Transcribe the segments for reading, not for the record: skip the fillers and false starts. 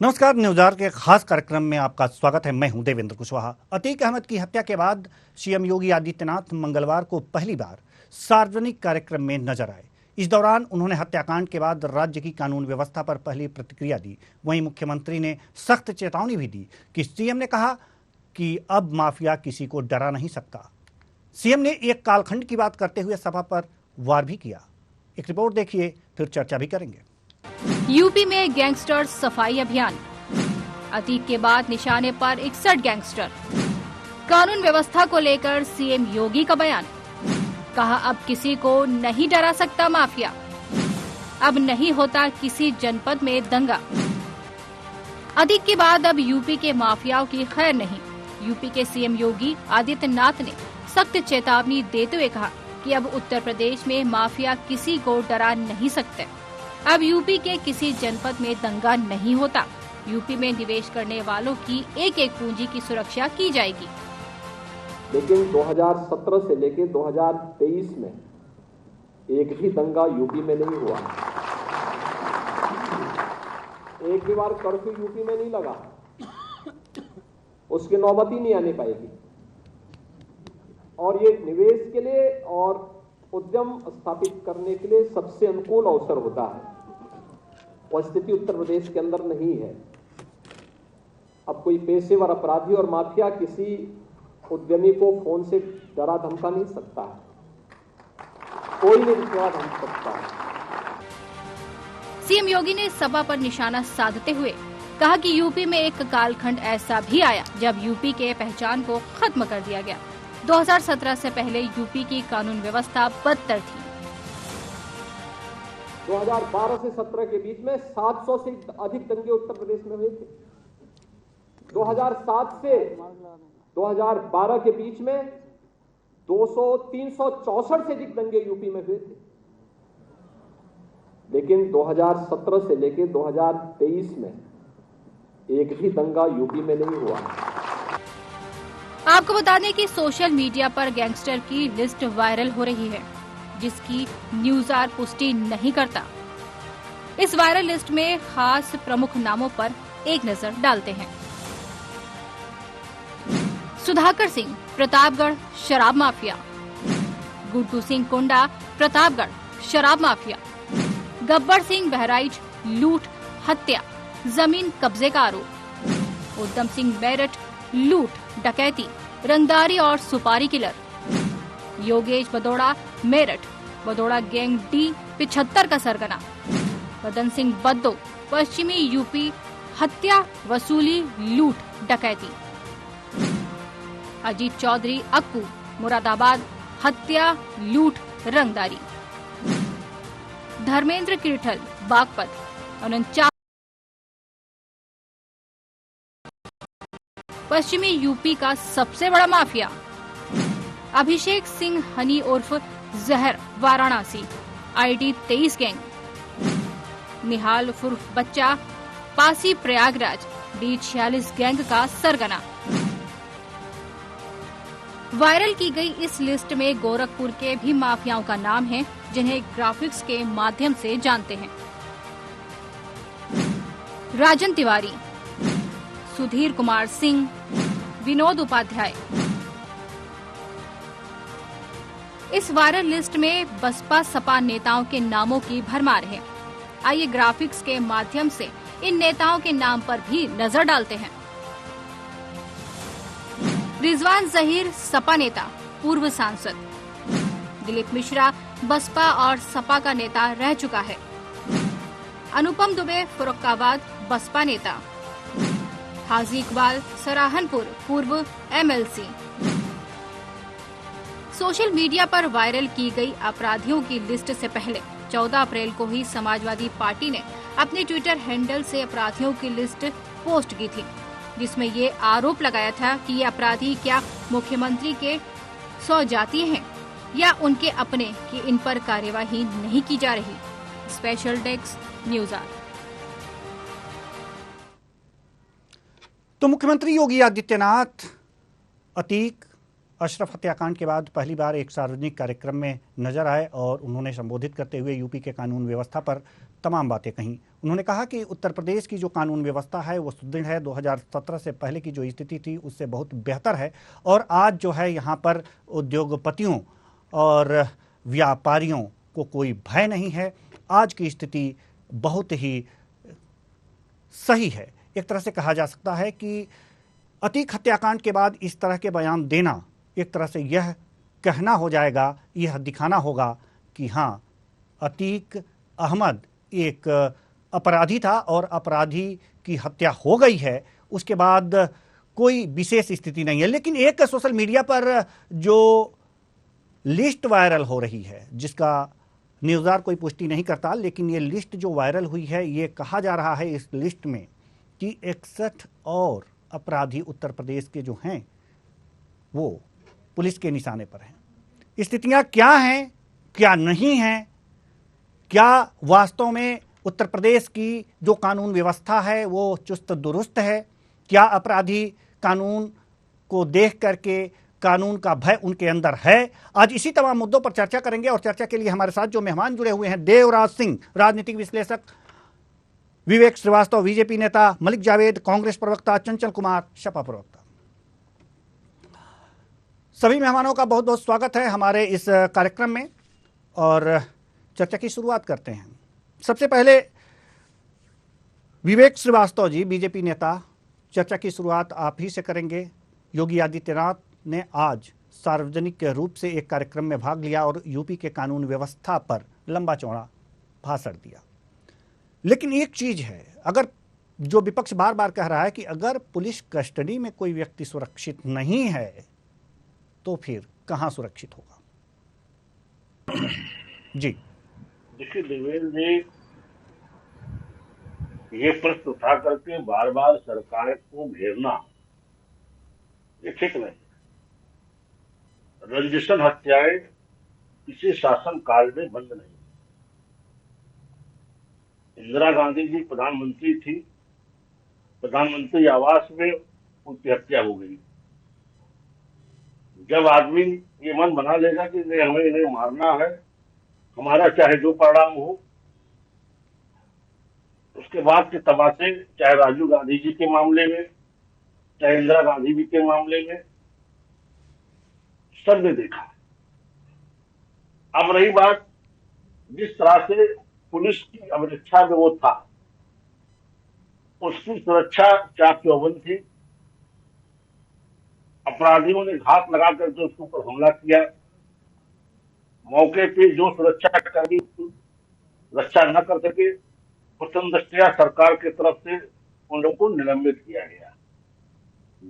नमस्कार। न्यूज़ के खास कार्यक्रम में आपका स्वागत है। मैं हूं देवेंद्र कुशवाहा। अतीक अहमद की हत्या के बाद सीएम योगी आदित्यनाथ मंगलवार को पहली बार सार्वजनिक कार्यक्रम में नजर आए। इस दौरान उन्होंने हत्याकांड के बाद राज्य की कानून व्यवस्था पर पहली प्रतिक्रिया दी। वहीं मुख्यमंत्री ने सख्त चेतावनी भी दी कि सीएम ने कहा कि अब माफिया किसी को डरा नहीं सकता। सीएम ने एक कालखंड की बात करते हुए सभा पर वार भी किया। एक रिपोर्ट देखिए, फिर चर्चा भी करेंगे। यूपी में गैंगस्टर सफाई अभियान, अतीक के बाद निशाने पर 61 गैंगस्टर। कानून व्यवस्था को लेकर सीएम योगी का बयान, कहा अब किसी को नहीं डरा सकता माफिया, अब नहीं होता किसी जनपद में दंगा। अतीक के बाद अब यूपी के माफियाओं की खैर नहीं। यूपी के सीएम योगी आदित्यनाथ ने सख्त चेतावनी देते हुए कहा कि अब उत्तर प्रदेश में माफिया किसी को डरा नहीं सकते। अब यूपी के किसी जनपद में दंगा नहीं होता। यूपी में निवेश करने वालों की एक एक पूंजी की सुरक्षा की जाएगी। लेकिन 2017 से लेकर 2023 में एक भी दंगा यूपी में नहीं हुआ। एक भी बार कर्फ्यू यूपी में नहीं लगा, उसकी नौबत ही नहीं आने पाएगी। और ये निवेश के लिए और उद्यम स्थापित करने के लिए सबसे अनुकूल अवसर होता है। वह स्थिति उत्तर प्रदेश के अंदर नहीं है। अब कोई पेशेवर अपराधी और माफिया किसी उद्यमी को फोन से डरा धमका नहीं सकता है। कोई नहीं डरा धमका सकता है। सीएम योगी ने सभा पर निशाना साधते हुए कहा कि यूपी में एक कालखंड ऐसा भी आया जब यूपी के पहचान को खत्म कर दिया गया। 2017 से पहले यूपी की कानून व्यवस्था बदतर थी। 2012 से 17 के बीच में 700 से अधिक दंगे उत्तर प्रदेश में हुए थे। 2007 से 2012 के बीच में 364 से अधिक दंगे यूपी में हुए थे। लेकिन 2017 से लेकर 2023 में एक भी दंगा यूपी में नहीं हुआ। आपको बता दें कि सोशल मीडिया पर गैंगस्टर की लिस्ट वायरल हो रही है, जिसकी न्यूज़ पुष्टि नहीं करता। इस वायरल लिस्ट में खास प्रमुख नामों पर एक नजर डालते हैं। सुधाकर सिंह, प्रतापगढ़ शराब माफिया। गुड्डू सिंह कुंडा, प्रतापगढ़ शराब माफिया। गब्बर सिंह, बहराइच लूट हत्या जमीन कब्जे का आरोप। उद्यम सिंह, मेरठ लूट डकैती रंगदारी और सुपारी killer. Yogesh Badoda, Meerut Badoda gang D 75 का सरगना। मदन सिंह बद्दो, पश्चिमी यूपी हत्या वसूली लूट डकैती। अजीत चौधरी, अक्कू मुरादाबाद हत्या लूट रंगदारी। धर्मेंद्र किरठल, बागपत 49 पश्चिमी यूपी का सबसे बड़ा माफिया। अभिषेक सिंह हनी उर्फ जहर, वाराणसी आईडी 23 गैंग। निहाल उर्फ बच्चा, पासी प्रयागराज डी 46 गैंग का सरगना। वायरल की गई इस लिस्ट में गोरखपुर के भी माफियाओं का नाम है, जिन्हें ग्राफिक्स के माध्यम से जानते हैं। राजन तिवारी, सुधीर कुमार सिंह, विनोद उपाध्याय। इस वायरल लिस्ट में बसपा सपा नेताओं के नामों की भरमार है। आइए ग्राफिक्स के माध्यम से इन नेताओं के नाम पर भी नजर डालते हैं। रिजवान जहीर, सपा नेता, पूर्व सांसद। दिलीप मिश्रा बसपा और सपा का नेता रह चुका है। अनुपम दुबे, फर्रुखाबाद बसपा नेता। हाजी इकबाल, सराहनपुर पूर्व एमएलसी। सोशल मीडिया पर वायरल की गई अपराधियों की लिस्ट से पहले 14 अप्रैल को ही समाजवादी पार्टी ने अपने ट्विटर हैंडल से अपराधियों की लिस्ट पोस्ट की थी, जिसमें ये आरोप लगाया था कि ये अपराधी क्या मुख्यमंत्री के स्वजातीय हैं या उनके अपने, कि इन पर कार्यवाही नहीं की जा रही। Special desk news. तो मुख्यमंत्री योगी आदित्यनाथ अतीक अशरफ हत्याकांड के बाद पहली बार एक सार्वजनिक कार्यक्रम में नजर आए और उन्होंने संबोधित करते हुए यूपी के कानून व्यवस्था पर तमाम बातें कहीं। उन्होंने कहा कि उत्तर प्रदेश की जो कानून व्यवस्था है वो सुदृढ़ है, 2017 से पहले की जो स्थिति थी उससे बहुत बेहतर है और आज जो है यहाँ पर उद्योगपतियों और व्यापारियों को कोई भय नहीं है। आज की स्थिति बहुत ही सही है। एक तरह से कहा जा सकता है कि अतीक हत्याकांड के बाद इस तरह के बयान देना एक तरह से यह कहना हो जाएगा, यह दिखाना होगा कि हाँ, अतीक अहमद एक अपराधी था और अपराधी की हत्या हो गई है, उसके बाद कोई विशेष स्थिति नहीं है। लेकिन एक सोशल मीडिया पर जो लिस्ट वायरल हो रही है, जिसका न्यूज़ार कोई पुष्टि नहीं करता, लेकिन ये लिस्ट जो वायरल हुई है, ये कहा जा रहा है इस लिस्ट में कि 61 और अपराधी उत्तर प्रदेश के जो हैं वो पुलिस के निशाने पर हैं। स्थितियां क्या हैं, क्या नहीं हैं, क्या वास्तव में उत्तर प्रदेश की जो कानून व्यवस्था है वो चुस्त दुरुस्त है, क्या अपराधी कानून को देख करके कानून का भय उनके अंदर है। आज इसी तमाम मुद्दों पर चर्चा करेंगे और चर्चा के लिए हमारे साथ जो मेहमान जुड़े हुए हैं, देवराज सिंह राजनीतिक विश्लेषक, विवेक श्रीवास्तव बीजेपी नेता, मलिक जावेद कांग्रेस प्रवक्ता, चंचल कुमार सपा प्रवक्ता। सभी मेहमानों का बहुत बहुत स्वागत है हमारे इस कार्यक्रम में और चर्चा की शुरुआत करते हैं। सबसे पहले विवेक श्रीवास्तव जी, बीजेपी नेता, चर्चा की शुरुआत आप ही से करेंगे। योगी आदित्यनाथ ने आज सार्वजनिक रूप से एक कार्यक्रम में भाग लिया और यूपी के कानून व्यवस्था पर लंबा चौड़ा भाषण दिया। लेकिन एक चीज है, अगर जो विपक्ष बार बार कह रहा है कि अगर पुलिस कस्टडी में कोई व्यक्ति सुरक्षित नहीं है तो फिर कहां सुरक्षित होगा? जी देखिए देवेंद्र जी, ये प्रश्न उठा करके बार बार सरकार को घेरना ये ठीक नहीं। रंजिशन हत्याएं किसी शासन काल में बंद नहीं। इंदिरा गांधी जी प्रधानमंत्री थी, प्रधानमंत्री आवास में उनकी हत्या हो गई। जब आदमी ये मन बना लेगा कि नहीं, हमें इन्हें मारना है, हमारा चाहे जो परिणाम हो, उसके बाद के तमाशे चाहे राजीव गांधी जी के मामले में, चाहे इंदिरा गांधी जी के मामले में, सबने देखा। अब रही बात जिस तरह से पुलिस की अवनिच्छा में वो था, उसकी सुरक्षा चाक चौबंद थी। अपराधियों ने घात लगा करके उसके ऊपर हमला किया। मौके पे जो सुरक्षा कर्मी रक्षा न कर सके, प्रथम दृष्टया सरकार की तरफ से उन लोगों को निलंबित किया गया।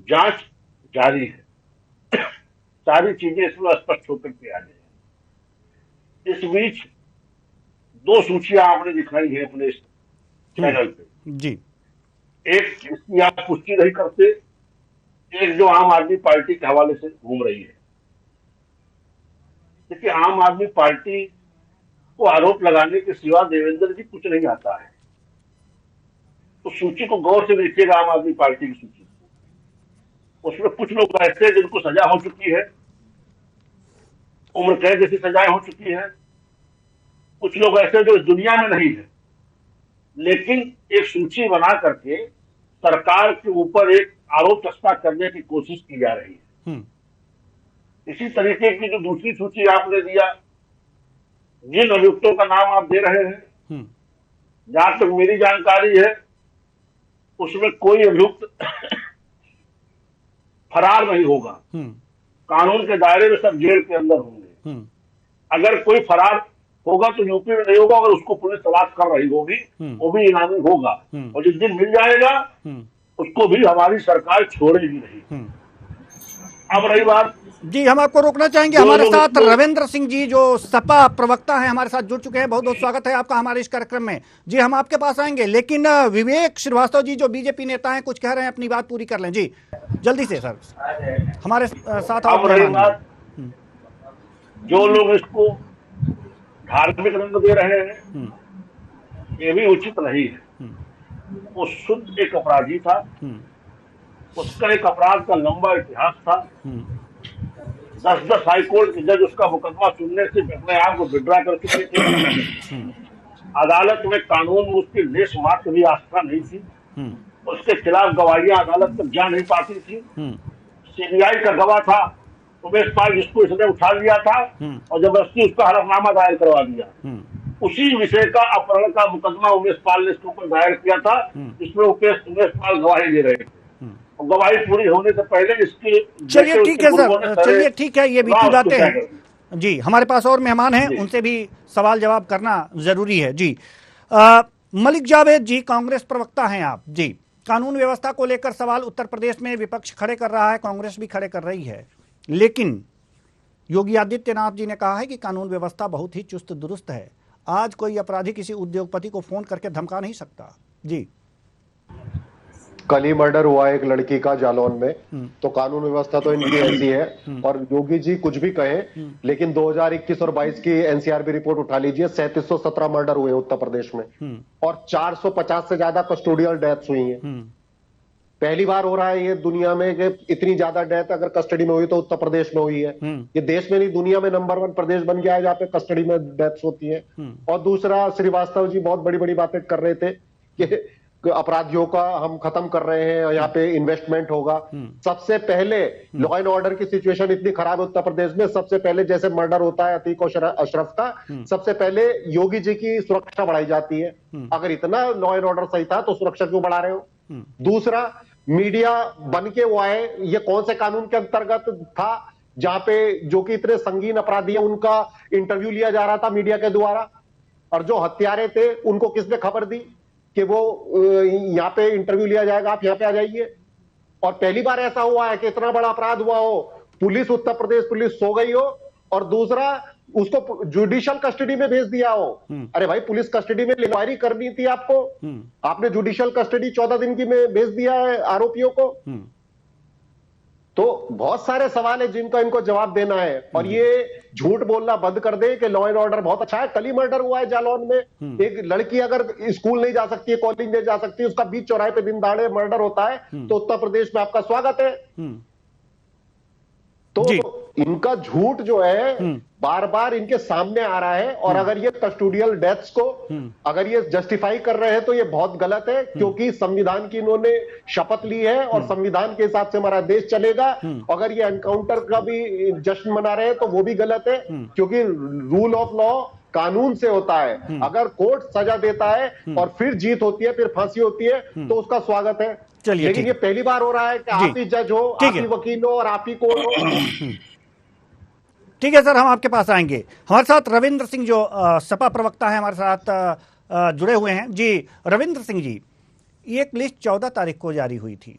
जांच जारी है, सारी चीजें इसमें स्पष्ट होकर के आ गई। इस बीच दो सूचियां आपने दिखाई है अपने इस चैनल पे जी। एक इसकी आप पुष्टि नहीं करते, एक जो आम आदमी पार्टी के हवाले से घूम रही है। देखिए, आम आदमी पार्टी को आरोप लगाने के सिवा देवेंद्र जी कुछ नहीं आता है। तो सूची को गौर से देखिएगा, आम आदमी पार्टी की सूची। उसमें कुछ लोग ऐसे हैं जिनको सजा हो चुकी है, उम्र कैद जैसी सजाएं हो चुकी है। कुछ लोग ऐसे जो इस दुनिया में नहीं है, लेकिन एक सूची बना करके सरकार के ऊपर एक आरोप चस्पा करने की कोशिश की जा रही है। इसी तरीके की जो दूसरी सूची आपने दिया, जिन अभियुक्तों का नाम आप दे रहे हैं, जहां तक मेरी जानकारी है उसमें कोई अभियुक्त फरार नहीं होगा। कानून के दायरे में सब जेल के अंदर होंगे। अगर कोई फरार होगा तो यूपी में नहीं होगा, अगर उसको पुलिस तलाश कर रही होगी वो भी इनामी होगा, और जिस दिन मिल जाएगा उसको भी हमारी सरकार छोड़ेगी नहीं। अब रही बात जी, हम आपको रोकना चाहेंगे। हमारे साथ रविंद्र सिंह जी जो सपा प्रवक्ता हैं हमारे साथ जुड़ चुके हैं। बहुत बहुत स्वागत है आपका हमारे इस कार्यक्रम में। जी, हम आपके पास आएंगे, लेकिन विवेक श्रीवास्तव जी जो बीजेपी नेता हैं कुछ कह रहे हैं, अपनी बात पूरी कर लें जी, जल्दी से सर हमारे साथ। अब रही बात जो लोग इसको धार्मिक रंग दे रहे हैं, ये भी उचित नहीं है। वो शुद्ध एक अपराधी था, उसका एक अपराध का लंबा इतिहास था। 10-10 हाईकोर्ट के जज उसका मुकदमा सुनने से अपने आप को विड्रा कर चुके थे। अदालत में कानून में उसकी लेश मात्र भी आस्था नहीं थी। उसके खिलाफ गवाहियां अदालत तक जा नहीं पाती थी। सीबीआई का गवाह था उमेश पाल, जिसको इसने उठा लिया था और जबरदस्ती उसका हलफनामा दायर करवा दिया। उसी विषय का अपहरण का मुकदमा उमेश पाल ने इसके ऊपर दायर किया था, जिसमें उमेश पाल गवाही दे रहे थे। और गवाही पूरी होने से पहले इसकी, चलिए ठीक है सर, चलिए ठीक है, ये बीती बातें हैं जी। हमारे पास और मेहमान हैं, उनसे भी सवाल जवाब करना जरूरी है जी। मलिक जावेद जी, कांग्रेस प्रवक्ता हैं आप जी। कानून व्यवस्था को लेकर सवाल उत्तर प्रदेश में विपक्ष खड़े कर रहा है, कांग्रेस भी खड़े कर रही है, लेकिन योगी आदित्यनाथ जी ने कहा है कि कानून व्यवस्था बहुत ही चुस्त दुरुस्त है। आज कोई अपराधी किसी उद्योगपति को फोन करके धमका नहीं सकता जी। कल ही मर्डर हुआ एक लड़की का जालौन में, तो कानून व्यवस्था तो इनकी ऐसी है। और योगी जी कुछ भी कहें, लेकिन 2021 और 22 की एनसीआरबी रिपोर्ट उठा लीजिए, 3717 मर्डर हुए उत्तर प्रदेश में और 450 से ज्यादा कस्टोडियल डेथ्स हुई हैं। पहली बार हो रहा है ये दुनिया में कि इतनी ज्यादा डेथ अगर कस्टडी में हुई तो उत्तर प्रदेश में हुई है। ये देश में नहीं, दुनिया में नंबर 1 प्रदेश बन गया है जहाँ पे कस्टडी में डेथ्स होती है। और दूसरा, श्रीवास्तव जी बहुत बड़ी बड़ी बातें कर रहे थे कि अपराधियों का हम खत्म कर रहे हैं, यहाँ पे इन्वेस्टमेंट होगा। सबसे पहले लॉ एंड ऑर्डर की सिचुएशन इतनी खराब है उत्तर प्रदेश में, सबसे पहले जैसे मर्डर होता है अतीक और अशरफ का, सबसे पहले योगी जी की सुरक्षा बढ़ाई जाती है। अगर इतना लॉ एंड ऑर्डर सही था तो सुरक्षा क्यों बढ़ा रहे हो? दूसरा, मीडिया बन के वो आए, ये कौन से कानून के अंतर्गत था जहां पे जो कि इतने संगीन अपराधी है उनका इंटरव्यू लिया जा रहा था मीडिया के द्वारा, और जो हत्यारे थे उनको किसने खबर दी कि वो यहाँ पे इंटरव्यू लिया जाएगा, आप यहाँ पे आ जाइए? और पहली बार ऐसा हुआ है कि इतना बड़ा अपराध हुआ हो, पुलिस, उत्तर प्रदेश पुलिस सो गई हो, और दूसरा उसको जुडिशियल कस्टडी में भेज दिया हो। अरे भाई, पुलिस कस्टडी में इंक्वायरी करनी थी आपको, आपने जुडिशियल कस्टडी 14 दिन की में भेज दिया है आरोपियों को। तो बहुत सारे सवाल है जिनका इनको जवाब देना है, और ये झूठ बोलना बंद कर दे कि लॉ एंड ऑर्डर बहुत अच्छा है। कल ही मर्डर हुआ है जालौन में, एक लड़की अगर स्कूल नहीं जा सकती है, कॉलेज नहीं जा सकती, उसका बीच चौराहे पे दिन दहाड़े मर्डर होता है, तो उत्तर प्रदेश में आपका स्वागत है। तो इनका झूठ जो है बार बार इनके सामने आ रहा है, और अगर ये कस्टोडियल डेथ्स को अगर ये जस्टिफाई कर रहे हैं तो ये बहुत गलत है, क्योंकि संविधान की इन्होंने शपथ ली है और संविधान के हिसाब से हमारा देश चलेगा। अगर ये एनकाउंटर का भी जश्न मना रहे हैं तो वो भी गलत है, क्योंकि रूल ऑफ लॉ कानून से होता है। अगर कोर्ट सजा देता है और फिर जीत होती है, फिर फांसी होती है, तो उसका स्वागत है। लेकिन ये पहली बार हो रहा है कि आप ही जज हो, आप ही वकील हो और आप ही कोर्ट हो। ठीक है सर, हम आपके पास आएंगे। हमारे साथ रविंद्र सिंह जो सपा प्रवक्ता है हमारे साथ जुड़े हुए हैं जी। रविंद्र सिंह जी, एक लिस्ट 14 तारीख को जारी हुई थी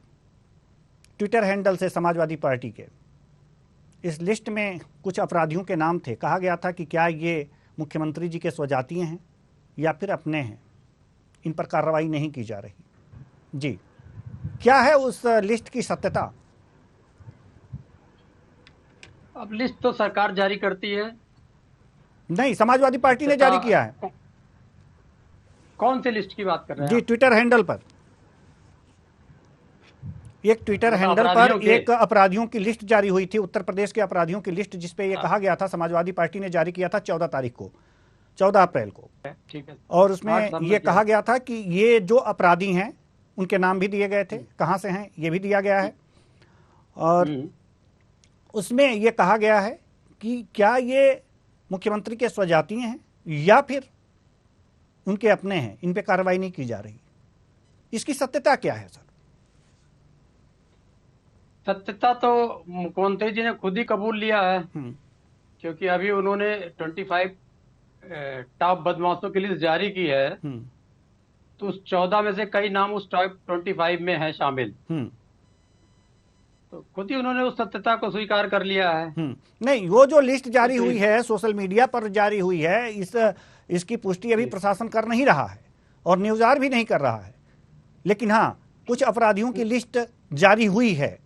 ट्विटर हैंडल से समाजवादी पार्टी के। इस लिस्ट में कुछ अपराधियों के नाम थे। कहा गया था कि क्या ये मुख्यमंत्री जी के स्वजातीय हैं या फिर अपने हैं, इन पर कार्रवाई नहीं की जा रही जी। क्या है उस लिस्ट की सत्यता? अब लिस्ट तो सरकार जारी करती है। नहीं, समाजवादी पार्टी ने जारी किया है। कौन सी लिस्ट की बात कर रहे हैं जी? ट्विटर हैंडल पर एक ट्विटर हैंडल पर एक अपराधियों की लिस्ट जारी हुई थी, उत्तर प्रदेश के अपराधियों की लिस्ट, जिसपे ये कहा गया था, समाजवादी पार्टी ने जारी किया था 14 तारीख को, 14 अप्रैल को। ठीक है। और उसमें ये कहा गया था कि ये जो अपराधी हैं उनके नाम भी दिए गए थे, कहां से हैं ये भी दिया गया है। और उसमें यह कहा गया है कि क्या ये मुख्यमंत्री के स्वजातीय हैं या फिर उनके अपने हैं, इन पे कार्रवाई नहीं की जा रही। इसकी सत्यता क्या है सर? सत्यता तो मुख्यमंत्री जी ने खुद ही कबूल लिया है, क्योंकि अभी उन्होंने 25 टॉप बदमाशों की लिस्ट जारी की है, तो उस 14 में से कई नाम उस टॉप 25 में है शामिल। तो खुद ही उन्होंने उस सत्यता को स्वीकार कर लिया है। नहीं, वो जो लिस्ट जारी हुई है, सोशल मीडिया पर जारी हुई है, इसकी पुष्टि अभी प्रशासन कर नहीं रहा है और न्यूज़ भी नहीं कर रहा है। लेकिन हाँ, कुछ अपराधियों की लिस्ट जारी हुई है,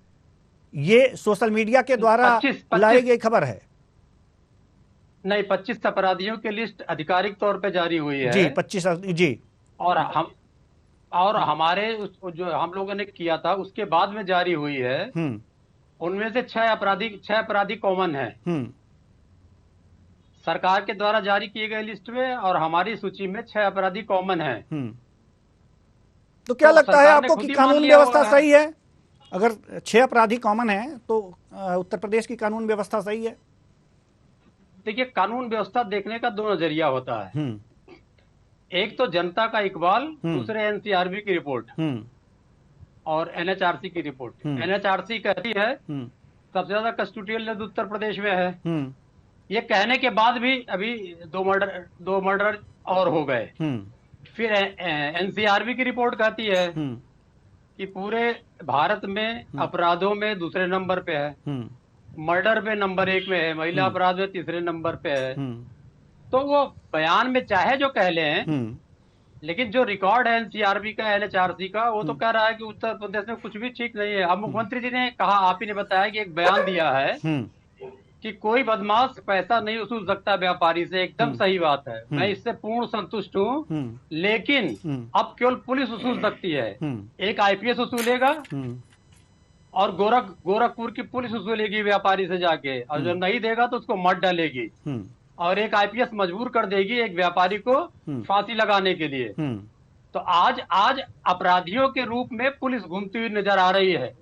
ये सोशल मीडिया के द्वारा लाई गई खबर है। नहीं, 25 अपराधियों की लिस्ट आधिकारिक तौर पे जारी हुई है जी, 25 जी। और हमारे जो हम लोगों ने किया था उसके बाद में जारी हुई है, उनमें से 6 अपराधी कॉमन है सरकार के द्वारा जारी किए गए लिस्ट में, और हमारी सूची में 6 अपराधी कॉमन है। तो क्या लगता है सरकार ने आपको खुद कि ही कानून मान लिया व्यवस्था हुआ है। सही है? अगर 6 अपराधी कॉमन है तो उत्तर प्रदेश की कानून व्यवस्था सही है? देखिए, कानून व्यवस्था देखने का 2 नजरिया होता है। एक तो जनता का इकबाल, दूसरे एनसीआरबी की रिपोर्ट और एनएचआरसी की रिपोर्ट। एनएचआरसी कहती है सबसे ज्यादा कस्टोडियल डेथ उत्तर प्रदेश में है। ये कहने के बाद भी अभी 2 मर्डर और हो गए। फिर एनसीआरबी की रिपोर्ट कहती है कि पूरे भारत में अपराधों में दूसरे नंबर पे है, मर्डर में नंबर 1 में है, महिला अपराध में तीसरे नंबर पे है। तो वो बयान में चाहे जो कह लें, लेकिन जो रिकॉर्ड है एनसीआरबी का, एनएचआरसी का, वो तो कह रहा है कि उत्तर प्रदेश में कुछ भी ठीक नहीं है। अब मुख्यमंत्री जी ने कहा, आप ही ने बताया कि एक बयान दिया है कि कोई बदमाश पैसा नहीं वसूल सकता व्यापारी से। एकदम सही बात है, मैं इससे पूर्ण संतुष्ट हूँ। लेकिन अब केवल पुलिस वसूल सकती है। एक आईपीएस वसूलेगा और गोरखपुर की पुलिस वसूलेगी व्यापारी से जाके, और जो नहीं देगा तो उसको मार डालेगी। और एक आईपीएस मजबूर कर देगी एक व्यापारी को फांसी लगाने के लिए। तो आज अपराधियों के रूप में पुलिस घूमती हुई नजर आ रही है।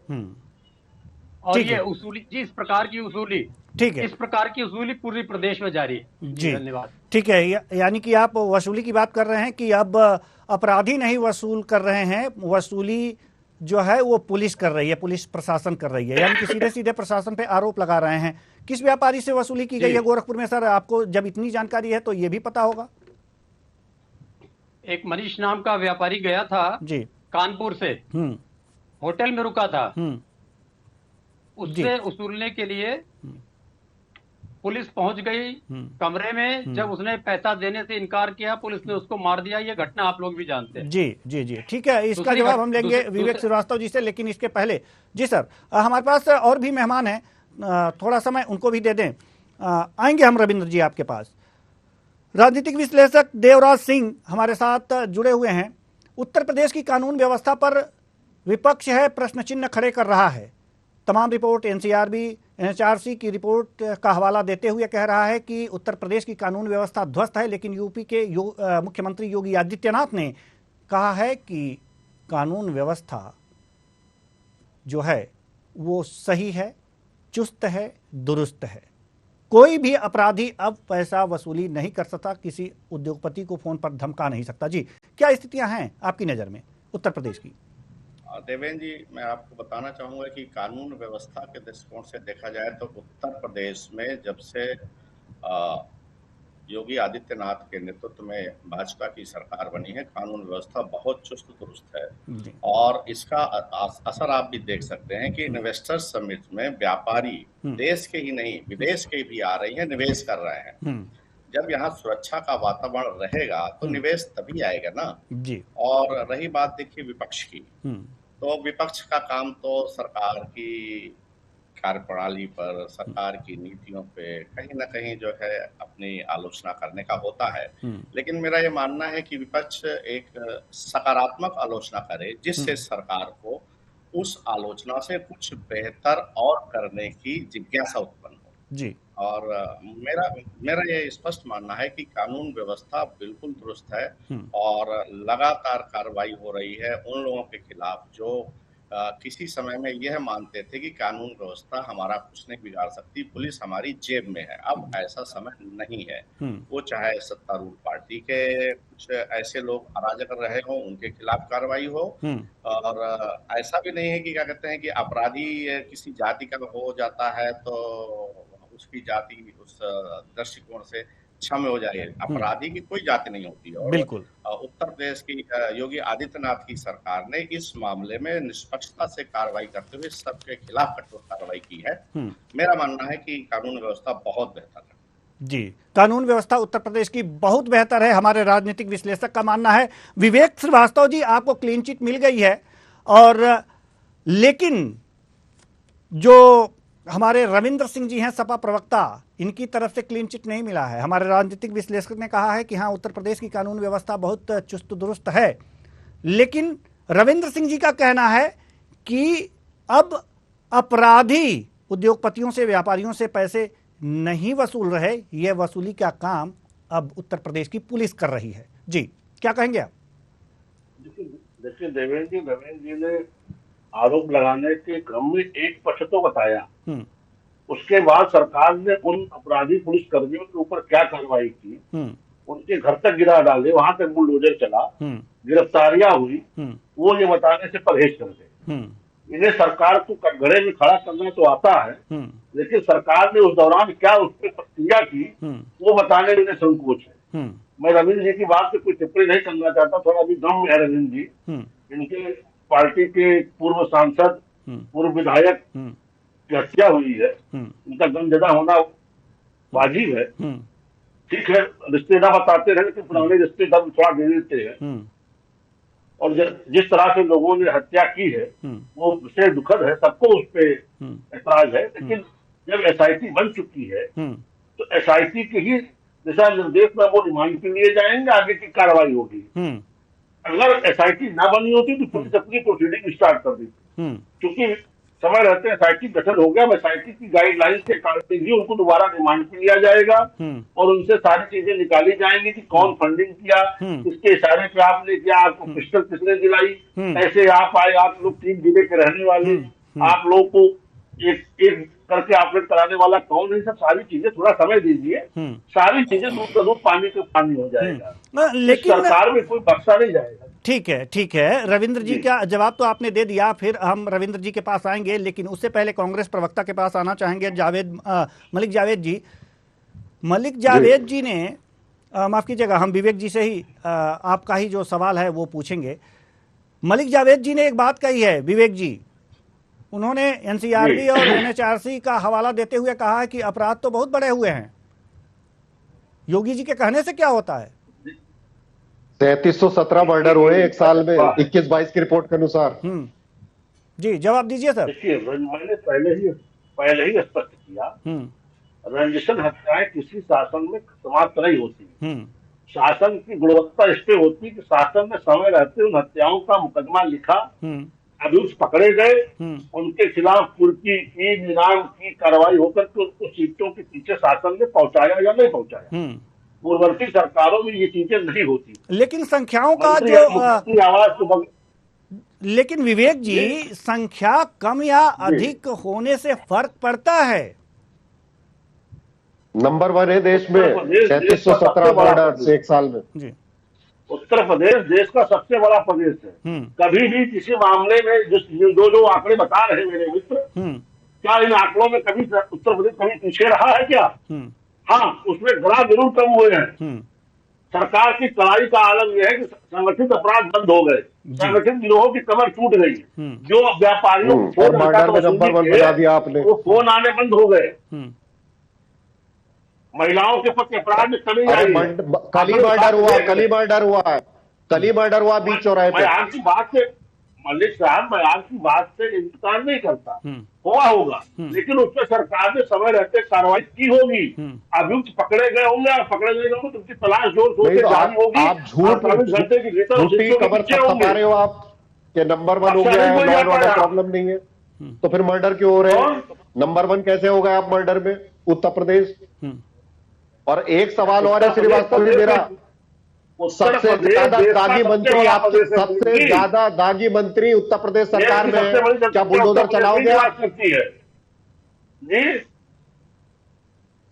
और ये उसूली जी, इस प्रकार की उसूली, ठीक है, इस प्रकार की उसूली पूरे प्रदेश में जारी है। जी, धन्यवाद। ठीक है, यानी कि आप वसूली की बात कर रहे हैं कि अब अपराधी नहीं वसूल कर रहे हैं, वसूली जो है वो पुलिस कर रही है, पुलिस प्रशासन कर रही है, यानी कि सीधे सीधे प्रशासन पे आरोप लगा रहे हैं। किस व्यापारी से वसूली की गई है गोरखपुर में सर? आपको जब इतनी जानकारी है तो ये भी पता होगा। एक मनीष नाम का व्यापारी गया था जी, कानपुर से, होटल में रुका था। उससे वसूलने के लिए पुलिस पहुंच गई कमरे में। जब उसने पैसा देने से इनकार किया, पुलिस ने उसको मार दिया। ये घटना आप लोग भी जानते हैं। जी जी जी, ठीक है, इसका जवाब हम लेंगे विवेक श्रीवास्तव जी से। लेकिन इसके पहले जी सर, हमारे पास और भी मेहमान हैं, थोड़ा समय उनको भी दे दें। आएंगे हम रविंद्र जी आपके पास। राजनीतिक विश्लेषक देवराज सिंह हमारे साथ जुड़े हुए हैं। उत्तर प्रदेश की कानून व्यवस्था पर विपक्ष है प्रश्न चिन्ह खड़े कर रहा है। तमाम रिपोर्ट एनसीआरबी, एनएचआरसी की रिपोर्ट का हवाला देते हुए कह रहा है कि उत्तर प्रदेश की कानून व्यवस्था ध्वस्त है। लेकिन यूपी के मुख्यमंत्री योगी आदित्यनाथ ने कहा है कि कानून व्यवस्था जो है वो सही है, चुस्त है, दुरुस्त है। कोई भी अपराधी अब पैसा वसूली नहीं कर सकता, किसी उद्योगपति को फोन पर धमका नहीं सकता। जी, क्या स्थितियां हैं आपकी नज़र में उत्तर प्रदेश की? देवेंद्र जी, मैं आपको बताना चाहूंगा कि कानून व्यवस्था के दृष्टिकोण से देखा जाए तो उत्तर प्रदेश में जब से योगी आदित्यनाथ के नेतृत्व में भाजपा की सरकार बनी है, कानून व्यवस्था बहुत चुस्त दुरुस्त है। और इसका असर आप भी देख सकते हैं कि इन्वेस्टर्स समिट में व्यापारी देश के ही नहीं विदेश के भी आ रही हैं, निवेश कर रहे हैं। जब यहाँ सुरक्षा का वातावरण रहेगा तो निवेश तभी आएगा ना जी। और रही बात देखिए विपक्ष की, तो विपक्ष का काम तो सरकार की कार्यप्रणाली पर, सरकार की नीतियों पे कहीं ना कहीं जो है अपनी आलोचना करने का होता है। लेकिन मेरा ये मानना है कि विपक्ष एक सकारात्मक आलोचना करे जिससे सरकार को उस आलोचना से कुछ बेहतर और करने की जिज्ञासा उत्पन्न हो जी। और मेरा ये स्पष्ट मानना है कि कानून व्यवस्था बिल्कुल दुरुस्त है और लगातार कार्रवाई हो रही है उन लोगों के खिलाफ जो किसी समय में यह मानते थे कि कानून व्यवस्था हमारा कुछ नहीं बिगाड़ सकती, पुलिस हमारी जेब में है। अब ऐसा समय नहीं है। वो चाहे सत्तारूढ़ पार्टी के कुछ ऐसे लोग अराजक कर रहे हो, उनके खिलाफ कार्रवाई हो, और ऐसा भी नहीं है कि क्या कहते हैं कि अपराधी किसी जाति का हो जाता है तो उसकी जाति उस दृष्टिकोण से क्षम्य हो जाए। अपराधी की कोई जाति नहीं होती। और बिल्कुल उत्तर प्रदेश की योगी आदित्यनाथ की सरकार ने इस मामले में निष्पक्षता से कार्रवाई करते हुए सबके खिलाफ कठोर कार्रवाई की है। मेरा मानना है कि कानून व्यवस्था बहुत बेहतर है जी। कानून व्यवस्था उत्तर प्रदेश की बहुत बेहतर है, हमारे राजनीतिक विश्लेषक का मानना है। विवेक श्रीवास्तव जी, आपको क्लीन चिट मिल गई है, और लेकिन जो हमारे रविंद्र सिंह जी हैं सपा प्रवक्ता, इनकी तरफ से क्लीन चिट नहीं मिला है। हमारे राजनीतिक विश्लेषक ने कहा है कि हाँ, उत्तर प्रदेश की कानून व्यवस्था बहुत चुस्त दुरुस्त है। लेकिन रविंद्र सिंह जी का कहना है कि अब अपराधी उद्योगपतियों से, व्यापारियों से पैसे नहीं वसूल रहे, यह वसूली का काम अब उत्तर प्रदेश की पुलिस कर रही है। जी, क्या कहेंगे आप? देखिए देवेंद्र जी ने आरोप लगाने के क्रम में एक पक्ष तो बताया, उसके बाद सरकार ने उन अपराधी पुलिसकर्मियों के ऊपर क्या कार्रवाई की, उनके घर तक गिरा डाले, वहां तक बुलडोजर चला, गिरफ्तारियां हुई, वो ये बताने से परहेज कर गए। इन्हें सरकार को कटघरे में खड़ा करना तो आता है, लेकिन सरकार ने उस दौरान क्या उस पर प्रक्रिया की वो बताने में संकोच है। मैं रविंद्र जी की बात से कोई टिप्पणी नहीं करना चाहता, थोड़ा अभी दम है रविंद्र जी, इनके पार्टी के पूर्व सांसद, पूर्व विधायक की हत्या हुई है, इनका गमजदा होना वाजिब है। ठीक है, रिश्तेदार बताते रहे कि पुराने रिश्तेदार थोड़ा दे देते हैं, और जिस तरह से लोगों ने हत्या की है वो विषय दुखद है, सबको उस पर ऐतराज है। लेकिन जब एसआईटी बन चुकी है तो एसआईटी के ही दिशा निर्देश में वो रिमांड के लिए जाएंगे, आगे की कार्रवाई होगी। अगर एसआईटी ना बनी होती तो पुलिस अपनी प्रोसीडिंग स्टार्ट कर देती, क्योंकि समय रहते एसआईटी गठन हो गया, एसआईटी की गाइडलाइंस के कारण ही उनको दोबारा रिमांड पे लिया जाएगा और उनसे सारी चीजें निकाली जाएंगी कि कौन फंडिंग किया, किसके इशारे पे आपने किया, आपको पिस्टल किसने दिलाई, ऐसे आप आए, आप लोग 3 जिले के रहने वाले, आप लोग को एक करके ऑपरेट कराने वाला कौन है, सब सारी चीजें थोड़ा समय दीजिए, सारी चीजें दूध का दूध पानी का पानी हो जाएगा। लेकिन सरकार में कोई बक्सा नहीं जाएगा। ठीक है, ठीक है रविंद्र जी, का जवाब तो आपने दे दिया, फिर हम रविंद्र जी के पास आएंगे, लेकिन उससे पहले कांग्रेस प्रवक्ता के पास आना चाहेंगे, मलिक जावेद जी। मलिक जावेद जी ने माफ कीजिएगा, हम विवेक जी से ही आपका ही जो सवाल है वो पूछेंगे। मलिक जावेद जी ने एक बात कही है, विवेक जी, उन्होंने एनसीआरबी और एनएचआरसी का हवाला देते हुए कहा है कि अपराध तो बहुत बड़े हुए हैं। योगी जी के कहने से क्या होता है? 3317 मर्डर हुए एक साल में, 21-22 की रिपोर्ट के अनुसार। जी, जवाब दीजिए सर। देखिए, मैंने पहले ही स्पष्ट किया, रंजिशन हत्याएं किसी शासन में समाप्त नहीं होती। शासन की गुणवत्ता इस पे होती कि शासन ने समय रहते उन हत्याओं का मुकदमा लिखा, अभियुक्त पकड़े गए, उनके खिलाफ कुर्की की, निलाम की कार्रवाई होकर के उनको सीटों के पीछे शासन ने पहुंचाया या नहीं पहुंचाया। पूर्ववर्ती सरकारों में ये चीजें नहीं होती। लेकिन संख्याओं का जो आवाज तो, लेकिन विवेक जी, संख्या कम या अधिक होने से फर्क पड़ता है। नंबर 1 है देश में 3317 मर्डर एक साल में। जी, उत्तर प्रदेश देश का सबसे बड़ा प्रदेश है। कभी भी किसी मामले में जो आंकड़े बता रहे मेरे मित्र, क्या इन आंकड़ों में कभी उत्तर प्रदेश कभी पीछे रहा है क्या? हाँ, उसमें ग्राफ जरूर कम हुए हैं। सरकार की कड़ाई का आलम यह है कि संगठित अपराध बंद हो गए, संगठित गिरोहों की कमर टूट गई, जो व्यापारियों को फोन बता दिया आपने, वो फोन आने बंद हो गए, महिलाओं के प्रति अपराध में कमी आई है। कल ही मर्डर हुआ बीच चौराहे पे। मैं आपकी बात से, मलिक साहब, मैं आपकी बात से इंतजार नहीं करता, हुआ होगा, लेकिन उस पर सरकार ने समय रहते कार्रवाई की होगी, अभियुक्त पकड़े गए होंगे, और पकड़े गए होंगे तो उनकी तलाश जोर शोर से जारी होगी। आप झूठी खबर छपा रहे हो आप कि नंबर 1 हो गया है, लॉ एंड ऑर्डर प्रॉब्लम नहीं है, तो फिर मर्डर क्यों हो रहे हैं? नंबर 1 कैसे हो गए आप मर्डर में उत्तर प्रदेश? और एक सवाल और है श्रीवास्तव जी, मेरा सबसे ज्यादा दागी मंत्री, आप सबसे ज्यादा दागी मंत्री उत्तर प्रदेश सरकार में है, क्या बुलडोजर चलाओगे आप?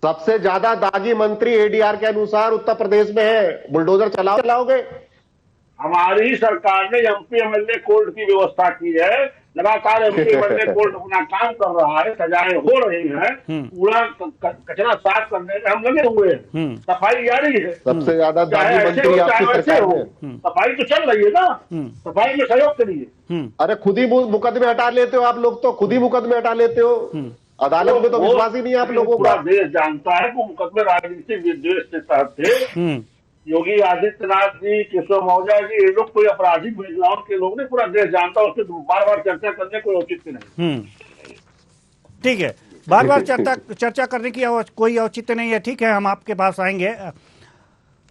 सबसे ज्यादा दागी मंत्री एडीआर के अनुसार उत्तर प्रदेश में है, बुलडोजर चलाओगे? हमारी सरकार ने एमपी एमएलए कोर्ट की व्यवस्था की है, लगातार एमपी एमएलए कोर्ट अपना काम कर रहा है, सजाएं हो रही हैं, पूरा कचरा साफ करने में हम लगे हुए हैं, सफाई जारी है। सबसे ज्यादा दागी मंत्री आपकी सरकार में, सफाई तो चल रही है ना, सफाई में सहयोग करिए। अरे खुद ही मुकदमे हटा लेते हो आप लोग, तो खुद ही मुकदमे हटा लेते हो, अदालत में तो विश्वास ही नहीं है आप लोगों का। पूरा देश जानता है कि मुकदमे राजनीतिक विद्वेष के तहत थे। योगी आदित्यनाथ जी, केशव मौर्य जी, ये लोग कोई आपराधिक बैकग्राउंड के लोग नहीं, पूरा देश जानता है, उससे बार बार चर्चा करने कोई औचित्य नहीं। ठीक है, बार बार चर्चा करने की कोई औचित्य नहीं है। ठीक है, हम आपके पास आएंगे।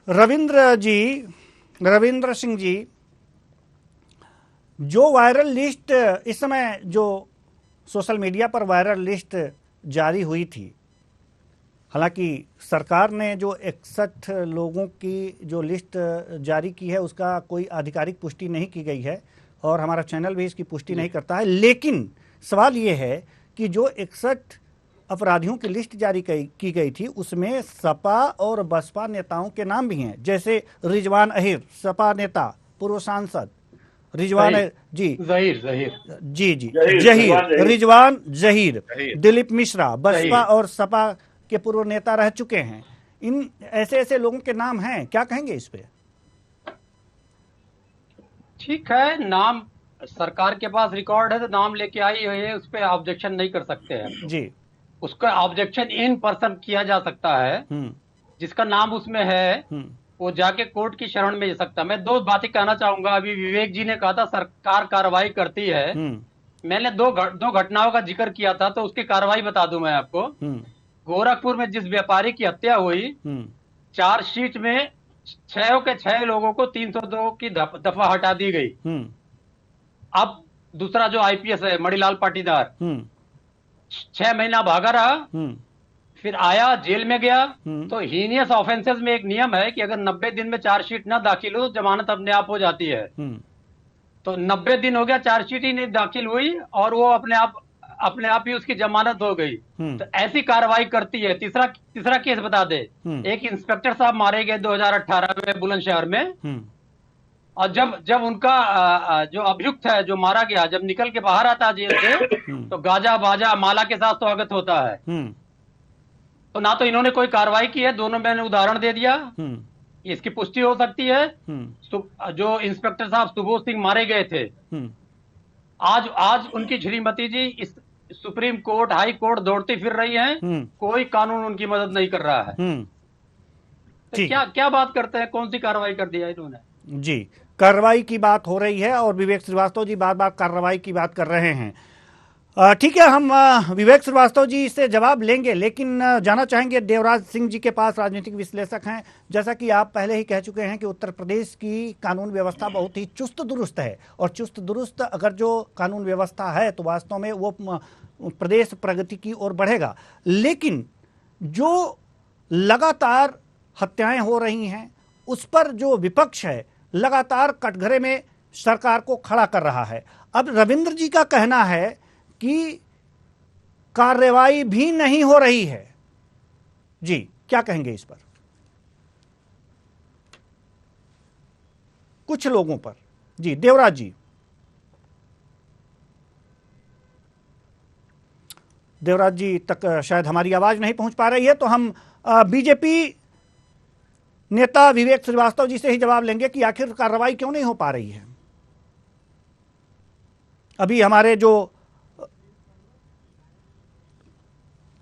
रविंद्र सिंह जी, जो वायरल लिस्ट इस समय जो सोशल मीडिया पर वायरल लिस्ट जारी हुई थी, हालांकि सरकार ने जो 61 लोगों की जो लिस्ट जारी की है उसका कोई आधिकारिक पुष्टि नहीं की गई है और हमारा चैनल भी इसकी पुष्टि नहीं करता है। लेकिन सवाल ये है कि जो 61 अपराधियों की लिस्ट जारी की गई थी उसमें सपा और बसपा नेताओं के नाम भी हैं, जैसे रिजवान अहिर, सपा नेता, पूर्व सांसद रिजवान जी जी जी जहीर, रिजवान जहीर, दिलीप मिश्रा बसपा और सपा के पूर्व नेता रह चुके हैं। इन ऐसे लोगों के नाम हैं, क्या कहेंगे इस पे? ठीक है, नाम सरकार के पास रिकॉर्ड है तो नाम लेके आई हुई है, उस पर ऑब्जेक्शन नहीं कर सकते हैं जी। उसका ऑब्जेक्शन इन पर्सन किया जा सकता है, जिसका नाम उसमें है वो जाके कोर्ट की शरण में जा सकता है। मैं दो बातें कहना चाहूंगा। अभी विवेक जी ने कहा था सरकार कार्रवाई करती है, मैंने दो घटनाओं का जिक्र किया था, तो उसकी कार्रवाई बता दूं मैं आपको। गोरखपुर में जिस व्यापारी की हत्या हुई, चार्जशीट में 6 के 6 लोगों को 302 की दफा हटा दी गई। अब दूसरा जो आईपीएस है मणिलाल पाटीदार 6 महीना भागा रहा, फिर आया, जेल में गया। तो हीनियस ऑफेंसेस में एक नियम है कि अगर 90 दिन में चार्जशीट ना दाखिल हो, जमानत अपने आप हो जाती है। तो 90 दिन हो गया, चार्जशीट ही नहीं दाखिल हुई और वो अपने आप ही उसकी जमानत हो गई। तो ऐसी कार्रवाई करती है। तीसरा केस बता दे, एक इंस्पेक्टर साहब मारे गए 2018 में बुलंदशहर में, और जब उनका जो अभियुक्त है जो मारा गया, जब निकल के बाहर आता जेल से, तो गाजा बाजा माला के साथ स्वागत होता है। तो ना तो इन्होंने कोई कार्रवाई की है, दोनों मैंने उदाहरण दे दिया, इसकी पुष्टि हो सकती है। जो इंस्पेक्टर साहब सुबोध सिंह मारे गए थे, आज उनकी श्रीमती जी इस सुप्रीम कोर्ट, हाई कोर्ट दौड़ती फिर रही हैं, कोई कानून उनकी मदद नहीं कर रहा है। तो क्या बात करते हैं, कौन सी कार्रवाई कर दिया इन्होंने? जी, कार्रवाई की बात हो रही है और विवेक श्रीवास्तव जी बार बार कार्रवाई की बात कर रहे हैं। ठीक है, हम विवेक श्रीवास्तव जी से जवाब लेंगे, लेकिन जाना चाहेंगे देवराज सिंह जी के पास, राजनीतिक विश्लेषक हैं। जैसा कि आप पहले ही कह चुके हैं कि उत्तर प्रदेश की कानून व्यवस्था बहुत ही चुस्त दुरुस्त है, और चुस्त दुरुस्त अगर जो कानून व्यवस्था है तो वास्तव में वो प्रदेश प्रगति की ओर बढ़ेगा। लेकिन जो लगातार हत्याएं हो रही हैं उस पर जो विपक्ष है लगातार कटघरे में सरकार को खड़ा कर रहा है। अब रविंद्र जी का कहना है कि कार्रवाई भी नहीं हो रही है। जी, क्या कहेंगे इस पर? कुछ लोगों पर। जी, देवराज जी। देवराज जी तक शायद हमारी आवाज नहीं पहुंच पा रही है, तो हम बीजेपी नेता विवेक श्रीवास्तव जी से ही जवाब लेंगे कि आखिर कार्रवाई क्यों नहीं हो पा रही है। अभी हमारे जो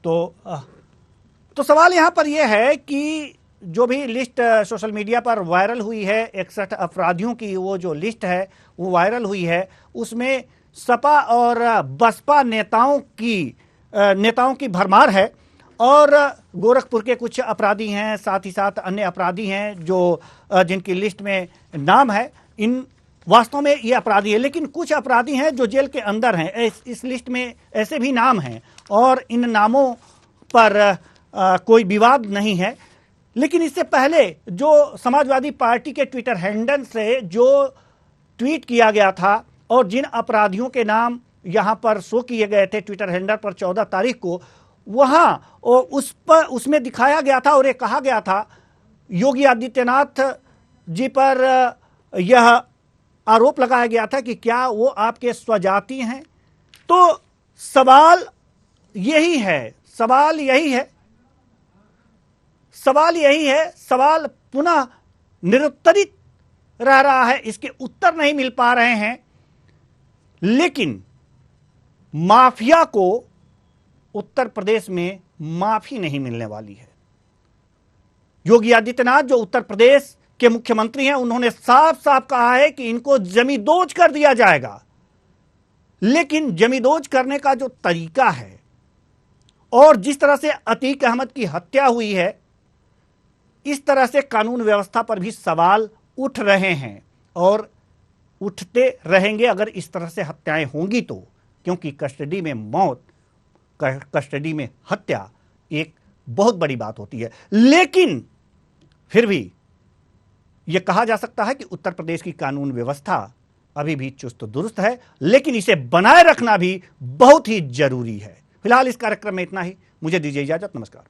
तो सवाल यहां पर यह है कि जो भी लिस्ट सोशल मीडिया पर वायरल हुई है, 61 अपराधियों की वो जो लिस्ट है वो वायरल हुई है, उसमें सपा और बसपा नेताओं की भरमार है, और गोरखपुर के कुछ अपराधी हैं, साथ ही साथ अन्य अपराधी हैं जो जिनकी लिस्ट में नाम है। इन वास्तव में ये अपराधी है, लेकिन कुछ अपराधी हैं जो जेल के अंदर हैं। इस लिस्ट में ऐसे भी नाम हैं और इन नामों पर कोई विवाद नहीं है। लेकिन इससे पहले जो समाजवादी पार्टी के ट्विटर हैंडल से जो ट्वीट किया गया था और जिन अपराधियों के नाम यहां पर शो किए गए थे ट्विटर हैंडल पर 14 तारीख को, वहां उसमें दिखाया गया था और ये कहा गया था योगी आदित्यनाथ जी पर यह आरोप लगाया गया था कि क्या वो आपके स्वजाति हैं। तो सवाल यही है, सवाल पुनः निरुत्तरित रह रहा है, इसके उत्तर नहीं मिल पा रहे हैं। लेकिन माफिया को उत्तर प्रदेश में माफी नहीं मिलने वाली है। योगी आदित्यनाथ जो उत्तर प्रदेश के मुख्यमंत्री हैं, उन्होंने साफ साफ कहा है कि इनको जमींदोज कर दिया जाएगा। लेकिन जमींदोज करने का जो तरीका है और जिस तरह से अतीक अहमद की हत्या हुई है, इस तरह से कानून व्यवस्था पर भी सवाल उठ रहे हैं और उठते रहेंगे अगर इस तरह से हत्याएं होंगी तो, क्योंकि कस्टडी में मौत कस्टडी में हत्या एक बहुत बड़ी बात होती है। लेकिन फिर भी यह कहा जा सकता है कि उत्तर प्रदेश की कानून व्यवस्था अभी भी चुस्त दुरुस्त है, लेकिन इसे बनाए रखना भी बहुत ही जरूरी है। फिलहाल इस कार्यक्रम में इतना ही। मुझे दीजिए इजाजत। नमस्कार।